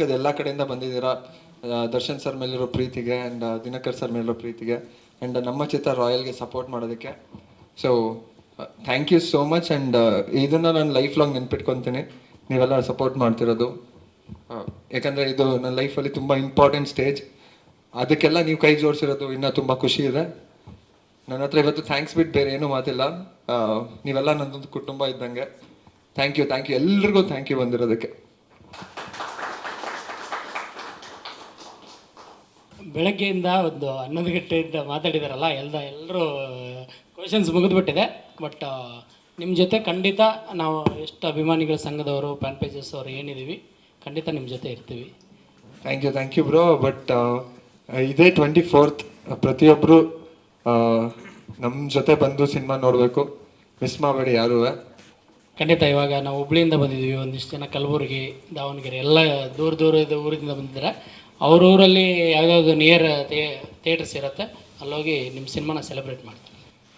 ಎಲ್ಲ ಕಡೆಯಿಂದ ಬಂದಿದ್ದೀರಾ. ದರ್ಶನ್ ಸರ್ ಮೇಲಿರೋ ಪ್ರೀತಿಗೆ ಆ್ಯಂಡ್ ದಿನಕರ್ ಸರ್ ಮೇಲಿರೋ ಪ್ರೀತಿಗೆ ಆ್ಯಂಡ್ ನಮ್ಮ ಚಿತ್ರ ರಾಯಲ್ಗೆ ಸಪೋರ್ಟ್ ಮಾಡೋದಕ್ಕೆ. So thank you so much. And ಇದನ್ನು ನಾನು ಲೈಫ್ ಲಾಂಗ್ ನೆನ್ಪಿಟ್ಕೊತೀನಿ, ನೀವೆಲ್ಲ ಸಪೋರ್ಟ್ ಮಾಡ್ತಿರೋದು. ಯಾಕಂದರೆ ಇದು ನನ್ನ ಲೈಫಲ್ಲಿ ತುಂಬ ಇಂಪಾರ್ಟೆಂಟ್ ಸ್ಟೇಜ್. ಅದಕ್ಕೆಲ್ಲ ನೀವು ಕೈ ಜೋಡಿಸಿರೋದು ಇನ್ನೂ ತುಂಬ ಖುಷಿ ಇದೆ. ನನ್ನ ಹತ್ರ ಇವತ್ತು ಥ್ಯಾಂಕ್ಸ್ ಬಿಟ್ಟು ಬೇರೆ ಏನೂ ಮಾತಿಲ್ಲ. ನೀವೆಲ್ಲ ನನ್ನದೊಂದು ಕುಟುಂಬ ಇದ್ದಂಗೆ. ಥ್ಯಾಂಕ್ ಯು ಎಲ್ರಿಗೂ ಥ್ಯಾಂಕ್ ಯು ಬಂದಿರೋದಕ್ಕೆ. ಬೆಳಗ್ಗೆಯಿಂದ ಒಂದು 11 ಗಂಟೆಯಿಂದ ಮಾತಾಡಿದಾರಲ್ಲ, ಎಲ್ಲರೂ ಕ್ವಶನ್ಸ್ ಮುಗಿದ್ಬಿಟ್ಟಿದೆ. ಬಟ್ ನಿಮ್ಮ ಜೊತೆ ಖಂಡಿತ ನಾವು ಎಷ್ಟು ಅಭಿಮಾನಿಗಳ ಸಂಘದವರು, ಫ್ಯಾನ್ ಪೇಜಸ್ ಅವರು ಏನಿದ್ದೀವಿ, ಖಂಡಿತ ನಿಮ್ಮ ಜೊತೆ ಇರ್ತೀವಿ. Thank you bro. ಬಟ್ ಇದೇ 24th ಪ್ರತಿಯೊಬ್ಬರು ನಮ್ಮ ಜೊತೆ ಬಂದು ಸಿನಿಮಾ ನೋಡಬೇಕು, ಮಿಸ್ ಮಾಡಬೇಡಿ ಯಾರೂ. ಖಂಡಿತ. ಇವಾಗ ನಾವು ಹುಬ್ಳಿಯಿಂದ ಬಂದಿದ್ದೀವಿ, ಒಂದಿಷ್ಟು ಜನ ಕಲಬುರಗಿ, ದಾವಣಗೆರೆ ಎಲ್ಲ ದೂರದ ಊರಿಂದ ಬಂದಿದ್ದಾರೆ. ಊರಲ್ಲಿ ಯಾವುದಾದ್ರು ನಿಯರ್ ಥಿಯೇಟರ್ಸ್ ಇರುತ್ತೆ, ಅಲ್ಲೋಗಿ ನಿಮ್ಮ ಸಿನಿಮಾನ ಸೆಲೆಬ್ರೇಟ್ ಮಾಡ್ತೀವಿ.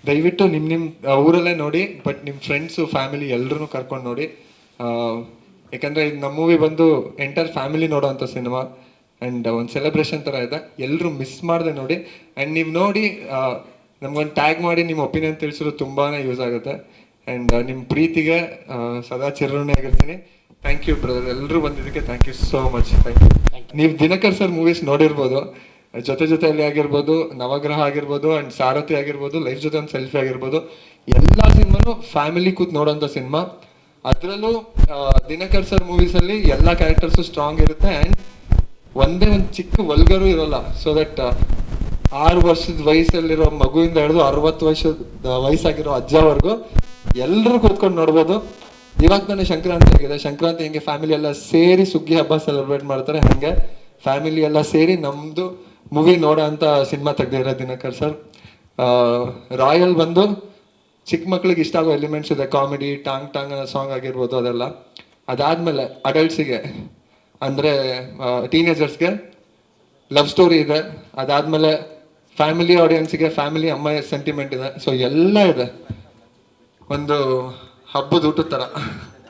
ದಯವಿಟ್ಟು ನಿಮ್ಮ ಊರಲ್ಲೇ ನೋಡಿ, ಬಟ್ ನಿಮ್ಮ ಫ್ರೆಂಡ್ಸು ಫ್ಯಾಮಿಲಿ ಎಲ್ಲರೂ ಕರ್ಕೊಂಡು ನೋಡಿ. ಯಾಕಂದರೆ ಇದು ನಮ್ಮ ಮೂವಿ ಬಂದು ಎಂಟರ್ ಫ್ಯಾಮಿಲಿ ನೋಡೋವಂಥ ಸಿನಿಮಾ ಆ್ಯಂಡ್ ಒಂದು ಸೆಲೆಬ್ರೇಷನ್ ಥರ ಇದೆ. ಎಲ್ಲರೂ ಮಿಸ್ ಮಾಡದೆ ನೋಡಿ. ಆ್ಯಂಡ್ ನೀವು ನೋಡಿ ನಮ್ಗೊಂದು ಟ್ಯಾಗ್ ಮಾಡಿ ನಿಮ್ಮ ಒಪಿನಿಯನ್ ತಿಳಿಸಿದ್ರು ತುಂಬಾ ಯೂಸ್ ಆಗುತ್ತೆ. ಆ್ಯಂಡ್ ನಿಮ್ಮ ಪ್ರೀತಿಗೆ ಸದಾ ಚಿರಋಣಿ ಆಗಿರ್ತೀನಿ. ಥ್ಯಾಂಕ್ ಯು ಬ್ರದರ್, ಎಲ್ಲರೂ ಬಂದಿದ್ದಕ್ಕೆ thank you so much. Thank you. ನೀವು ದಿನಕರ್ ಸರ್ ಮೂವೀಸ್ ನೋಡಿರ್ಬೋದು, ಜೊತೆಯಲ್ಲಿ ಆಗಿರ್ಬೋದು, ನವಗ್ರಹ ಆಗಿರ್ಬೋದು ಆ್ಯಂಡ್ ಸಾರಥಿ ಆಗಿರ್ಬೋದು, ಲೈಫ್ ಜೊತೆ ಒಂದು ಸೆಲ್ಫಿ ಆಗಿರ್ಬೋದು, ಎಲ್ಲ ಸಿನಿಮಾನು ಫ್ಯಾಮಿಲಿ ಕೂತ್ ನೋಡೋಂಥ ಸಿನಿಮಾ. ಅದರಲ್ಲೂ ದಿನಕರ್ ಸರ್ ಮೂವೀಸಲ್ಲಿ ಎಲ್ಲ ಕ್ಯಾರೆಕ್ಟರ್ಸು ಸ್ಟ್ರಾಂಗ್ ಇರುತ್ತೆ ಆ್ಯಂಡ್ ಒಂದೇ ಒಂದು ಚಿಕ್ಕ ವಲ್ಗರು ಇರೋಲ್ಲ. ಸೊ ದಟ್ 6 ವರ್ಷದ ವಯಸ್ಸಲ್ಲಿರೋ ಮಗುವಿಂದ ಹಿಡಿದು 60 ವರ್ಷದ ವಯಸ್ಸಾಗಿರೋ ಅಜ್ಜವರೆಗೂ ಎಲ್ಲರೂ ಕೂತ್ಕೊಂಡು ನೋಡ್ಬೋದು. ಇವಾಗ ತಾನೇ ಸಂಕ್ರಾಂತಿ ಆಗಿದೆ. ಸಂಕ್ರಾಂತಿ ಹೆಂಗೆ ಫ್ಯಾಮಿಲಿ ಎಲ್ಲ ಸೇರಿ ಸುಗ್ಗಿ ಹಬ್ಬ ಸೆಲೆಬ್ರೇಟ್ ಮಾಡ್ತಾರೆ, ಹಾಗೆ ಫ್ಯಾಮಿಲಿ ಎಲ್ಲ ಸೇರಿ ನಮ್ಮದು ಮೂವಿ ನೋಡೋ ಅಂಥ ಸಿನಿಮಾ ತೆಗ್ದಿರೋ ದಿನಕರ್ ಸರ್. ರಾಯಲ್ ಬಂದು ಚಿಕ್ಕ ಮಕ್ಳಿಗೆ ಇಷ್ಟ ಆಗೋ ಎಲಿಮೆಂಟ್ಸ್ ಇದೆ, ಕಾಮಿಡಿ, ಟಾಂಗ್ ಅನ್ನೋ ಸಾಂಗ್ ಆಗಿರ್ಬೋದು ಅದೆಲ್ಲ. ಅದಾದಮೇಲೆ ಅಡಲ್ಟ್ಸಿಗೆ ಅಂದರೆ ಟೀನೇಜರ್ಸ್ಗೆ ಲವ್ ಸ್ಟೋರಿ ಇದೆ. ಅದಾದಮೇಲೆ ಫ್ಯಾಮಿಲಿ ಆಡಿಯನ್ಸಿಗೆ ಫ್ಯಾಮಿಲಿ ಅಮ್ಮ ಸೆಂಟಿಮೆಂಟ್ ಇದೆ. ಸೊ ಎಲ್ಲ ಇದೆ, ಒಂದು ಹಬ್ಬದ ಊಟದ ಥರ.